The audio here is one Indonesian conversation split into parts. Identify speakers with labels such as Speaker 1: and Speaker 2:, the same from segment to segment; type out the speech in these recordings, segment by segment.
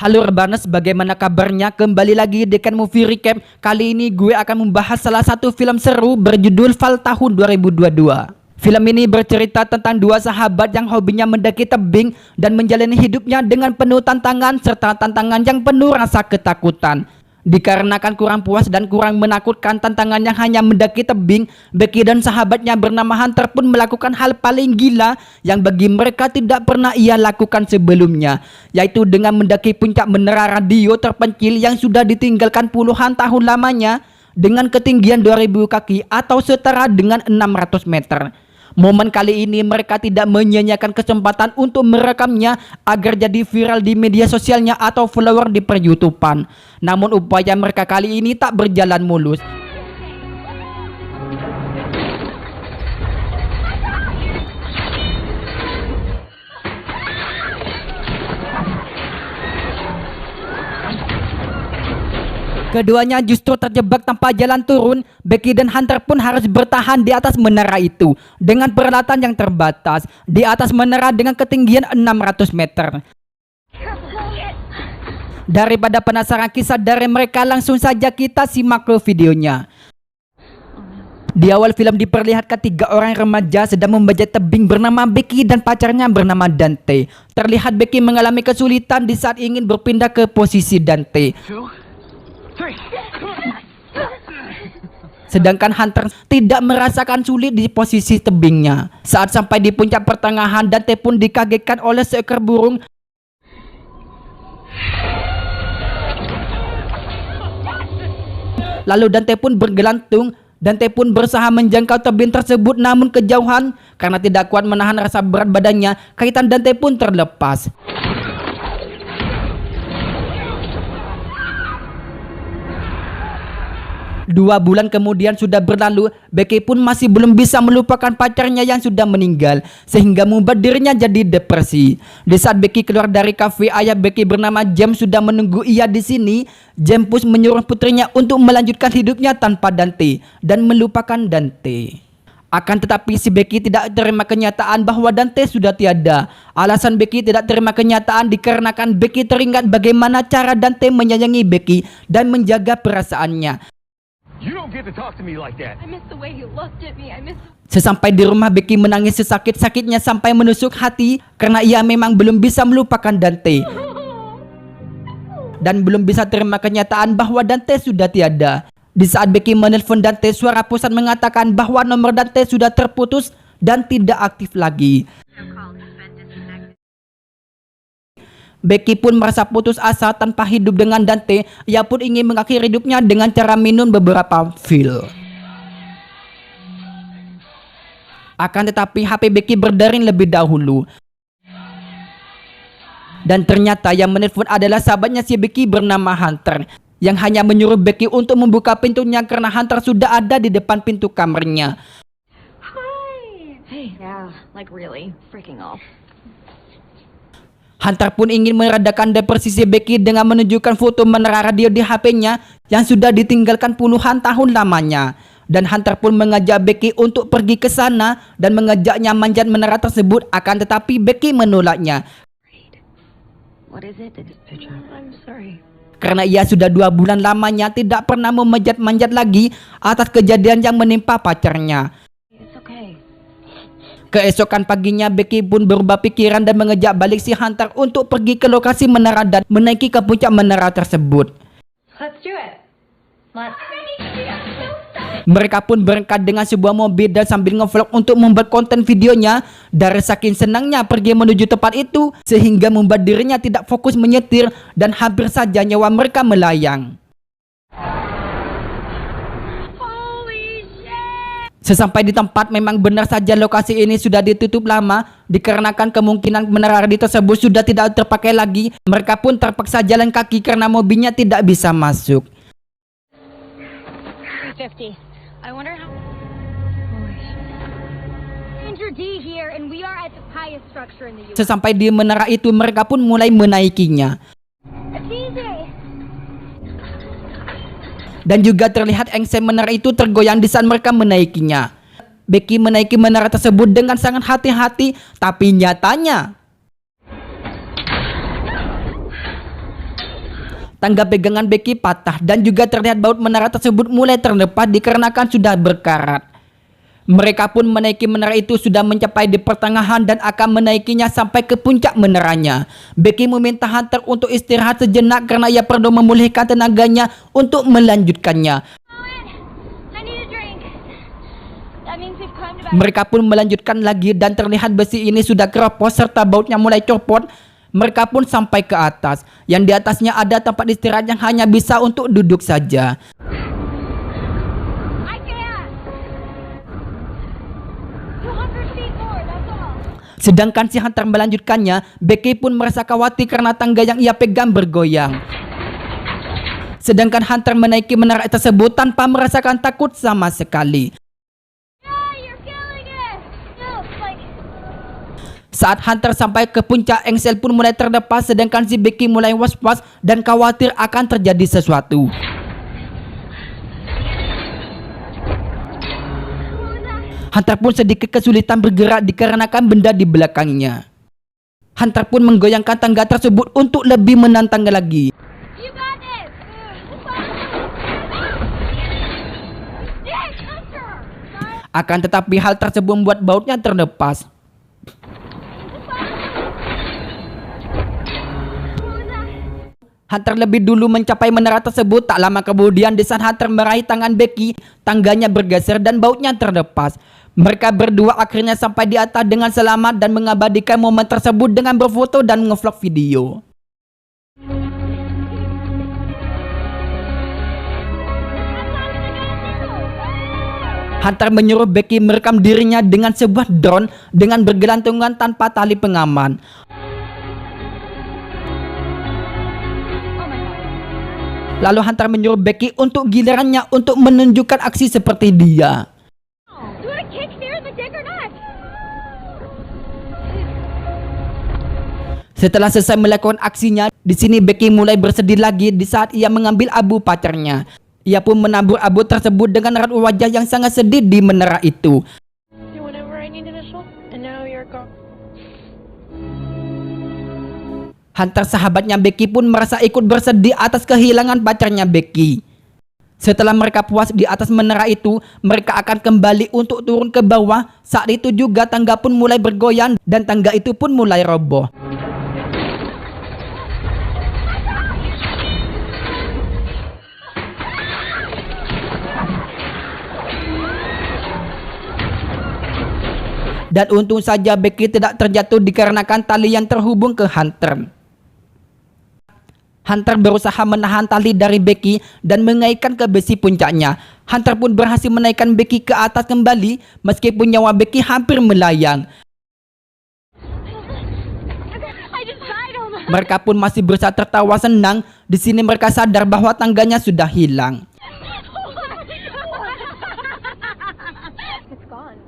Speaker 1: Halo Rebanes, bagaimana kabarnya? Kembali lagi di Ken Movie Recap. Kali ini gue akan membahas salah satu film seru berjudul Fall tahun 2022. Film ini bercerita tentang dua sahabat yang hobinya mendaki tebing dan menjalani hidupnya dengan penuh tantangan serta tantangan yang penuh rasa ketakutan. Dikarenakan kurang puas dan kurang menakutkan tantangan yang hanya mendaki tebing, Becky dan sahabatnya bernama Hunter pun melakukan hal paling gila yang bagi mereka tidak pernah ia lakukan sebelumnya, yaitu dengan mendaki puncak menara radio terpencil yang sudah ditinggalkan puluhan tahun lamanya dengan ketinggian 2000 kaki atau setara dengan 600 meter. Momen kali ini mereka tidak menyia-nyiakan kesempatan untuk merekamnya agar jadi viral di media sosialnya atau follower di per-YouTubean. Namun upaya mereka kali ini tak berjalan mulus. Keduanya justru terjebak tanpa jalan turun. Becky dan Hunter pun harus bertahan di atas menara itu dengan peralatan yang terbatas di atas menara dengan ketinggian 600 meter. Daripada penasaran kisah dari mereka, langsung saja kita simak ke videonya. Di awal film diperlihatkan tiga orang remaja sedang membajak tebing bernama Becky dan pacarnya bernama Dante. Terlihat Becky mengalami kesulitan di saat ingin berpindah ke posisi Dante. Sedangkan Hunter tidak merasakan sulit di posisi tebingnya. Saat sampai di puncak pertengahan, Dante pun dikagetkan oleh seekor burung. Lalu Dante pun bergelantung. Dante pun berusaha menjangkau tebing tersebut, namun kejauhan. Karena tidak kuat menahan rasa berat badannya, kaitan Dante pun terlepas. Dua bulan kemudian sudah berlalu, Becky pun masih belum bisa melupakan pacarnya yang sudah meninggal, sehingga membuat dirinya jadi depresi. Di saat Becky keluar dari kafe, ayah Becky bernama James sudah menunggu ia di sini. James pun menyuruh putrinya untuk melanjutkan hidupnya tanpa Dante dan melupakan Dante. Akan tetapi si Becky tidak terima kenyataan bahwa Dante sudah tiada. Alasan Becky tidak terima kenyataan dikarenakan Becky teringat bagaimana cara Dante menyayangi Becky dan menjaga perasaannya. Sesampai di rumah, Becky menangis sesakit-sakitnya sampai menusuk hati karena ia memang belum bisa melupakan Dante dan belum bisa terima kenyataan bahwa Dante sudah tiada. Di saat Becky menelpon Dante, suara pusat mengatakan bahwa nomor Dante sudah terputus dan tidak aktif lagi. Becky pun merasa putus asa tanpa hidup dengan Dante. Ia pun ingin mengakhiri hidupnya dengan cara minum beberapa pil. Akan tetapi HP Becky berdering lebih dahulu. Dan ternyata yang menelpon adalah sahabatnya si Becky bernama Hunter, yang hanya menyuruh Becky untuk membuka pintunya karena Hunter sudah ada di depan pintu kamarnya.
Speaker 2: Hey, yeah, like really freaking off.
Speaker 1: Hunter pun ingin meredakan depresi si Becky dengan menunjukkan foto menara radio di HP-nya yang sudah ditinggalkan puluhan tahun lamanya. Dan Hunter pun mengajak Becky untuk pergi ke sana dan mengajaknya manjat menara tersebut, akan tetapi Becky menolaknya. Karena ia sudah 2 bulan lamanya tidak pernah memanjat-manjat lagi atas kejadian yang menimpa pacarnya. Keesokan paginya, Becky pun berubah pikiran dan mengejak balik si Hunter untuk pergi ke lokasi menara dan menaiki ke puncak menara tersebut. Mereka pun berangkat dengan sebuah mobil dan sambil ngevlog untuk membuat konten videonya. Dari saking senangnya pergi menuju tempat itu, sehingga membuat dirinya tidak fokus menyetir dan hampir saja nyawa mereka melayang. Sesampai di tempat, memang benar saja lokasi ini sudah ditutup lama dikarenakan kemungkinan menara radio tersebut sudah tidak terpakai lagi. Mereka pun terpaksa jalan kaki karena mobilnya tidak bisa masuk. Sesampai di menara itu, mereka pun mulai menaikinya. Dan juga terlihat engsel menara itu tergoyang di saat mereka menaikinya. Becky menaiki menara tersebut dengan sangat hati-hati, tapi nyatanya Tangga pegangan Becky patah dan juga terlihat baut menara tersebut mulai terlepas dikarenakan sudah berkarat. Mereka pun menaiki menara itu sudah mencapai di pertengahan dan akan menaikinya sampai ke puncak menaranya. Becky meminta Hunter untuk istirahat sejenak karena ia perlu memulihkan tenaganya untuk melanjutkannya.
Speaker 2: I need a drink. That means we've climbed about.
Speaker 1: Mereka pun melanjutkan lagi dan terlihat besi ini sudah keropos serta bautnya mulai copot. Mereka pun sampai ke atas. Yang di atasnya ada tempat istirahat yang hanya bisa untuk duduk saja.
Speaker 2: I can't. 200 feet more, that's all.
Speaker 1: Sedangkan si Hunter melanjutkannya, Becky pun merasa khawatir karena tangga yang ia pegang bergoyang. Sedangkan Hunter menaiki menara tersebut tanpa merasakan takut sama sekali.
Speaker 2: Ah, you're killing us. No, like.
Speaker 1: Saat Hunter sampai ke puncak, engsel pun mulai terlepas sedangkan si Becky mulai was-was dan khawatir akan terjadi sesuatu.
Speaker 2: What was that?
Speaker 1: Hunter pun sedikit kesulitan bergerak dikarenakan benda di belakangnya. Hunter pun menggoyangkan tangga tersebut untuk lebih menantang lagi.
Speaker 2: You got this. Yes, Hunter.
Speaker 1: Akan tetapi hal tersebut membuat bautnya terlepas.
Speaker 2: What was that?
Speaker 1: Hunter lebih dulu mencapai menara tersebut. Tak lama kemudian di saat Hunter meraih tangan Becky, tangganya bergeser dan bautnya terlepas. Mereka berdua akhirnya sampai di atas dengan selamat dan mengabadikan momen tersebut dengan berfoto dan ngevlog video. Hunter menyuruh Becky merekam dirinya dengan sebuah drone dengan bergelantungan tanpa tali pengaman.
Speaker 2: Oh my god.
Speaker 1: Lalu Hunter menyuruh Becky untuk gilirannya untuk menunjukkan aksi seperti dia.
Speaker 2: Do you want to kick Fear in the dick or not?
Speaker 1: Setelah selesai melakukan aksinya, di sini Becky mulai bersedih lagi di saat ia mengambil abu pacarnya. Ia pun menabur abu tersebut dengan raut wajah yang sangat sedih di menara itu.
Speaker 3: Do whatever I needed to show, and now you're gone.
Speaker 1: Hunter sahabatnya Becky pun merasa ikut bersedih atas kehilangan pacarnya Becky. Setelah mereka puas di atas menara itu, mereka akan kembali untuk turun ke bawah. Saat itu juga tangga pun mulai bergoyang dan tangga itu pun mulai roboh. Dan untung saja Becky tidak terjatuh dikarenakan tali yang terhubung ke Hunter. Hunter berusaha menahan tali dari Becky dan mengaitkan ke besi puncaknya. Hunter pun berhasil menaikkan Becky ke atas kembali meskipun nyawa Becky hampir melayang.
Speaker 2: I just died almost.
Speaker 1: Mereka pun masih berusaha tertawa senang. Di sini mereka sadar bahwa tangganya sudah hilang.
Speaker 2: It's gone.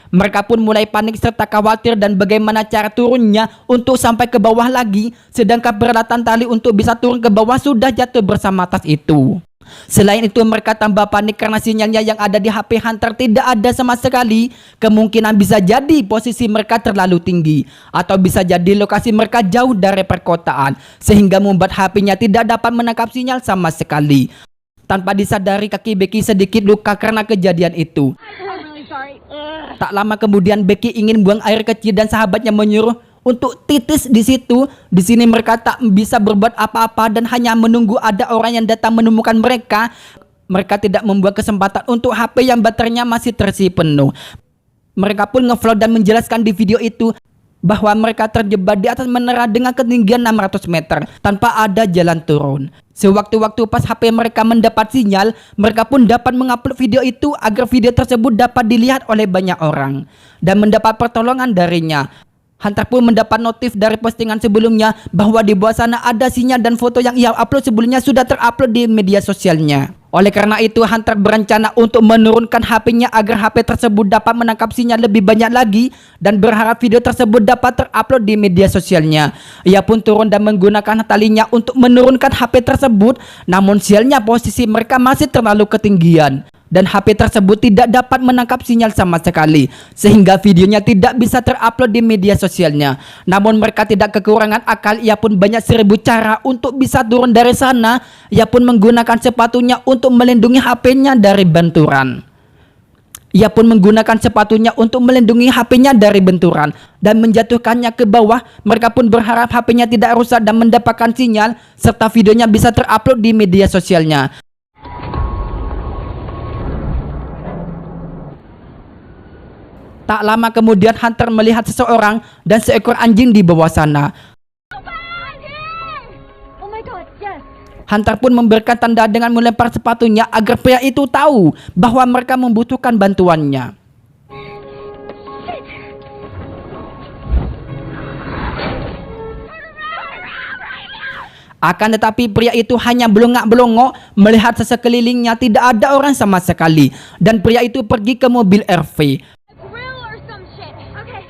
Speaker 1: Mereka pun mulai panik serta khawatir dan bagaimana cara turunnya untuk sampai ke bawah lagi. Sedangkan peralatan tali untuk bisa turun ke bawah sudah jatuh bersama tas itu. Selain itu mereka tambah panik karena sinyalnya yang ada di HP Hunter tidak ada sama sekali. Kemungkinan bisa jadi posisi mereka terlalu tinggi atau bisa jadi lokasi mereka jauh dari perkotaan sehingga membuat HP-nya tidak dapat menangkap sinyal sama sekali. Tanpa disadari kaki Becky sedikit luka karena kejadian itu.
Speaker 2: I'm really sorry.
Speaker 1: Tak lama kemudian Becky ingin buang air kecil dan sahabatnya menyuruh untuk titis di situ. Di sini mereka tak bisa berbuat apa-apa dan hanya menunggu ada orang yang datang menemukan mereka. Mereka tidak membuat kesempatan untuk HP yang baterainya masih terisi penuh. Mereka pun ngevlog dan menjelaskan di video itu bahwa mereka terjebak di atas menara dengan ketinggian 600 meter tanpa ada jalan turun. Sewaktu-waktu pas HP mereka mendapat sinyal, mereka pun dapat mengupload video itu agar video tersebut dapat dilihat oleh banyak orang dan mendapat pertolongan darinya. Hunter pun mendapat notif dari postingan sebelumnya bahwa di bawah sana ada sinyal dan foto yang ia upload sebelumnya sudah terupload di media sosialnya. Oleh karena itu Hunter berencana untuk menurunkan HP-nya agar HP tersebut dapat menangkap sinyal lebih banyak lagi dan berharap video tersebut dapat terupload di media sosialnya. Ia pun turun dan menggunakan talinya untuk menurunkan HP tersebut, namun sialnya posisi mereka masih terlalu ketinggian. dan HP tersebut tidak dapat menangkap sinyal sama sekali, sehingga videonya tidak bisa terupload di media sosialnya. Namun mereka tidak kekurangan akal, ia pun banyak 1000 cara untuk bisa turun dari sana. Ia pun menggunakan sepatunya untuk melindungi HP-nya dari benturan. Ia pun menggunakan sepatunya untuk melindungi HP-nya dari benturan dan menjatuhkannya ke bawah. Mereka pun berharap HP-nya tidak rusak dan mendapatkan sinyal, serta videonya bisa terupload di media sosialnya. Tak lama kemudian Hunter melihat seseorang dan seekor anjing di bawah sana.
Speaker 2: Oh my god, yes.
Speaker 1: Hunter pun memberikan tanda dengan melempar sepatunya agar pria itu tahu bahwa mereka membutuhkan bantuannya. Akan tetapi pria itu hanya belongak-belongok melihat sekelilingnya tidak ada orang sama sekali, dan pria itu pergi ke mobil RV.
Speaker 2: Grill or some shit. Okay.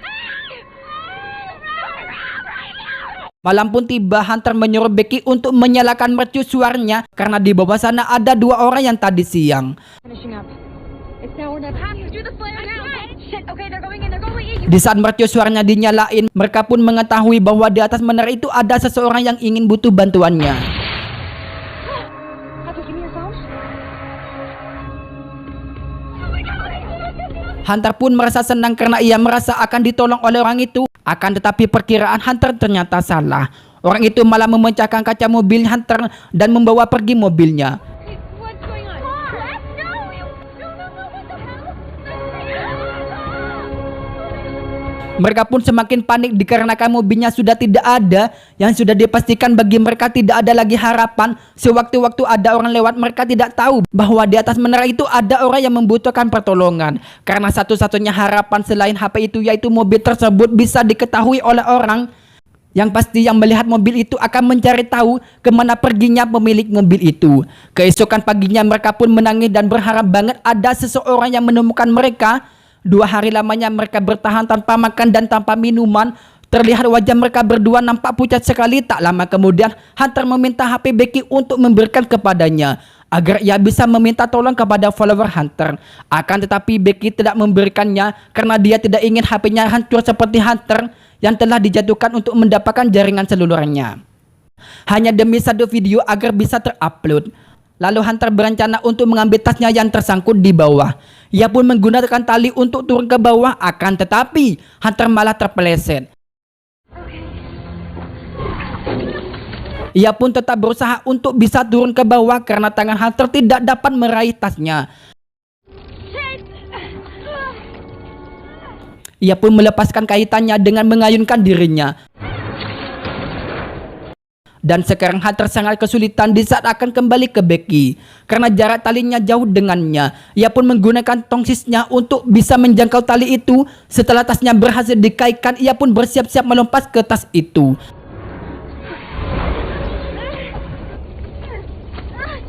Speaker 1: Malam pun tiba, Hunter menyuruh Becky untuk menyalakan mercusuarnya karena di bawah sana ada 2 orang yang tadi siang.
Speaker 3: Finishing up. It's now or never.
Speaker 2: Have to do the flare now. Shit. Okay, they're going in. They're going in.
Speaker 1: Di saat mercusuarnya dinyalain, mereka pun mengetahui bahwa di atas menara itu ada seseorang yang ingin butuh bantuannya.
Speaker 3: Hunter, give me your phone.
Speaker 1: Hunter pun merasa senang karena ia merasa akan ditolong oleh orang itu. Akan tetapi perkiraan Hunter ternyata salah. Orang itu malah memecahkan kaca mobil Hunter dan membawa pergi mobilnya.
Speaker 2: Hey, what's going on? What? No, what the hell?
Speaker 1: Mereka pun semakin panik dikarenakan mobilnya sudah tidak ada, yang sudah dipastikan bagi mereka tidak ada lagi harapan. Sewaktu-waktu ada orang lewat, mereka tidak tahu bahwa di atas menara itu ada orang yang membutuhkan pertolongan. Karena satu-satunya harapan selain HP itu yaitu mobil tersebut bisa diketahui oleh orang. Yang pasti yang melihat mobil itu akan mencari tahu kemana perginya pemilik mobil itu. Keesokan paginya mereka pun menangis dan berharap banget ada seseorang yang menemukan mereka. 2 hari lamanya mereka bertahan tanpa makan dan tanpa minuman. Terlihat wajah mereka berdua nampak pucat sekali. Tak lama kemudian Hunter meminta HP Becky untuk memberikan kepadanya agar ia bisa meminta tolong kepada follower Hunter. Akan tetapi Becky tidak memberikannya karena dia tidak ingin HP-nya hancur seperti Hunter yang telah dijatuhkan untuk mendapatkan jaringan selulernya. Hanya demi 1 video agar bisa terupload. Lalu Hunter berencana untuk mengambil tasnya yang tersangkut di bawah. Ia pun menggunakan tali untuk turun ke bawah, akan tetapi Hunter malah terpeleset. Ia pun tetap berusaha untuk bisa turun ke bawah karena tangan Hunter tidak dapat meraih tasnya. Ia pun melepaskan kaitannya dengan mengayunkan dirinya. Dan sekarang Hunter sangat kesulitan di saat akan kembali ke Becky karena jarak talinya jauh dengannya. Ia pun menggunakan tongsisnya untuk bisa menjangkau tali itu. Setelah tasnya berhasil dikaitkan, ia pun bersiap-siap melompat ke tas itu.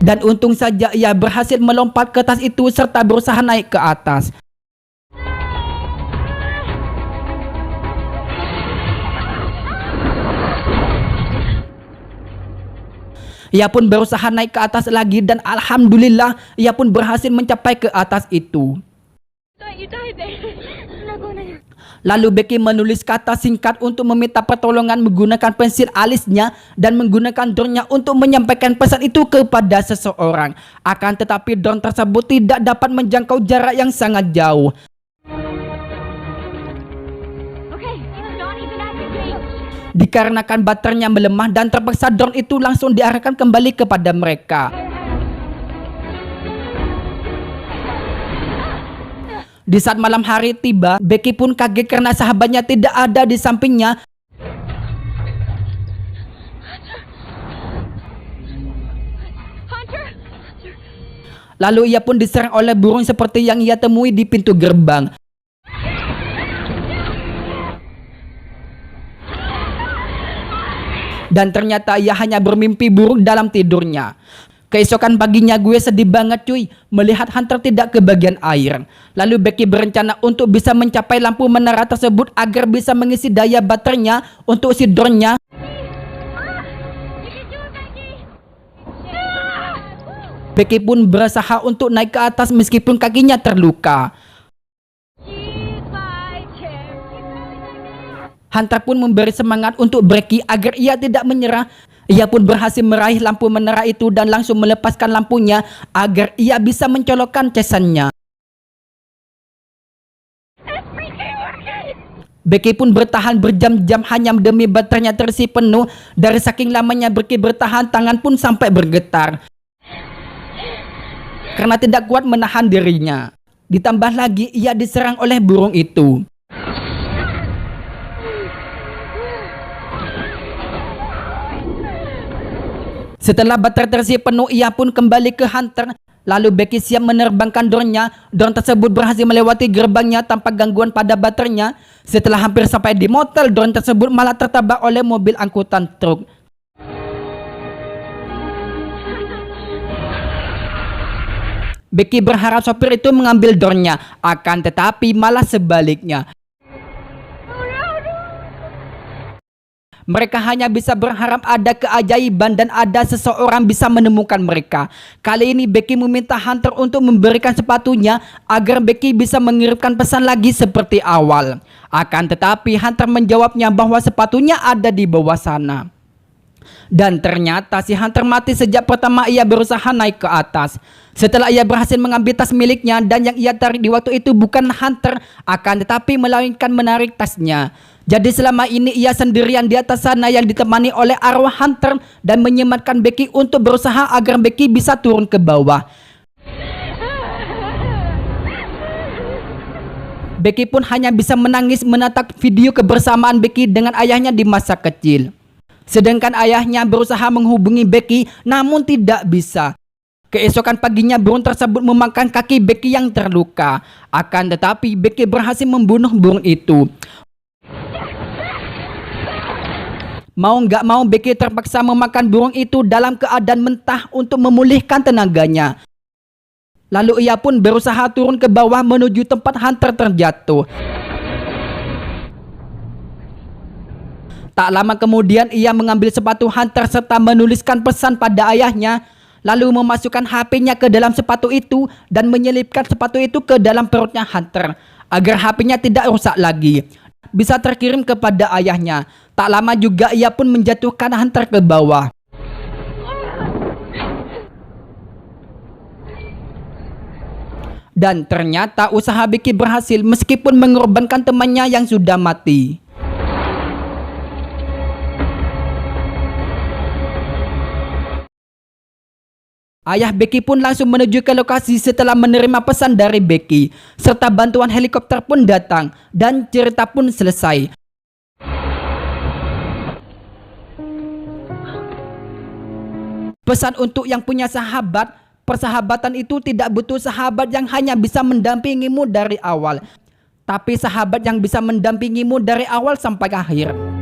Speaker 1: Dan untung saja ia berhasil melompat ke tas itu serta berusaha naik ke atas. Ia pun berusaha naik ke atas lagi dan alhamdulillah ia pun berhasil mencapai ke atas itu.
Speaker 2: You died there. I'm not going in.
Speaker 1: Lalu Becky menulis kata singkat untuk meminta pertolongan menggunakan pensil alisnya dan menggunakan drone-nya untuk menyampaikan pesan itu kepada seseorang. Akan tetapi drone tersebut tidak dapat menjangkau jarak yang sangat jauh.
Speaker 2: Okay, it's not even activated.
Speaker 1: Dikarenakan baterainya melemah dan terpaksa drone itu langsung diarahkan kembali kepada mereka. Di saat malam hari tiba, Becky pun kaget karena sahabatnya tidak ada di sampingnya.
Speaker 2: Hunter!
Speaker 1: Lalu ia pun diserang oleh burung seperti yang ia temui di pintu gerbang. Dan ternyata ia hanya bermimpi buruk dalam tidurnya. Keesokan paginya gue sedih banget cuy melihat Hunter tidak ke bagian air. Lalu Becky berencana untuk bisa mencapai lampu menara tersebut agar bisa mengisi daya baterainya untuk si drone-nya.
Speaker 2: You can do it, Becky!
Speaker 1: Becky pun berusaha untuk naik ke atas meskipun kakinya terluka.
Speaker 2: She's my champion.
Speaker 1: Hunter pun memberi semangat untuk Becky agar ia tidak menyerah. Ia pun berhasil meraih lampu menara itu dan langsung melepaskan lampunya agar ia bisa mencolokkan cesannya. Becky pun bertahan berjam-jam hanya demi baterainya terisi penuh. Dari saking lamanya Becky bertahan, tangan pun sampai bergetar karena tidak kuat menahan dirinya. Ditambah lagi ia diserang oleh burung itu. Setelah baterai terisi penuh, ia pun kembali ke Hunter. Lalu Becky siap menerbangkan drone-nya. Drone tersebut berhasil melewati gerbangnya tanpa gangguan pada baterainya. Setelah hampir sampai di motel, drone tersebut malah tertabrak oleh mobil angkutan truk. Becky berharap sopir itu mengambil drone-nya, akan tetapi malah sebaliknya. Mereka hanya bisa berharap ada keajaiban dan ada seseorang bisa menemukan mereka. Kali ini Becky meminta Hunter untuk memberikan sepatunya agar Becky bisa mengirimkan pesan lagi seperti awal. Akan tetapi Hunter menjawabnya bahwa sepatunya ada di bawah sana. Dan ternyata si Hunter mati sejak pertama ia berusaha naik ke atas. Setelah ia berhasil mengambil tas miliknya dan yang ia tarik di waktu itu bukan Hunter, akan tetapi melainkan menarik tasnya. Jadi selama ini ia sendirian di atas sana yang ditemani oleh arwah Hunter dan menyematkan Becky untuk berusaha agar Becky bisa turun ke bawah. Becky pun hanya bisa menangis menatap video kebersamaan Becky dengan ayahnya di masa kecil. Sedangkan ayahnya berusaha menghubungi Becky namun tidak bisa. Keesokan paginya burung tersebut memakan kaki Becky yang terluka. Akan tetapi Becky berhasil membunuh burung itu. Mau nggak mau Becky terpaksa memakan burung itu dalam keadaan mentah untuk memulihkan tenaganya. Lalu ia pun berusaha turun ke bawah menuju tempat Hunter terjatuh. Tak lama kemudian ia mengambil sepatu Hunter serta menuliskan pesan pada ayahnya. Lalu memasukkan HP-nya ke dalam sepatu itu dan menyelipkan sepatu itu ke dalam perutnya Hunter agar HP-nya tidak rusak lagi. Bisa terkirim kepada ayahnya. Tak lama juga ia pun menjatuhkan Hunter ke bawah. Dan ternyata usaha Becky berhasil meskipun mengorbankan temannya yang sudah mati. Ayah Becky pun langsung menuju ke lokasi setelah menerima pesan dari Becky. Serta bantuan helikopter pun datang dan cerita pun selesai. Pesan untuk yang punya sahabat, persahabatan itu tidak butuh sahabat yang hanya bisa mendampingimu dari awal, tapi sahabat yang bisa mendampingimu dari awal sampai akhir.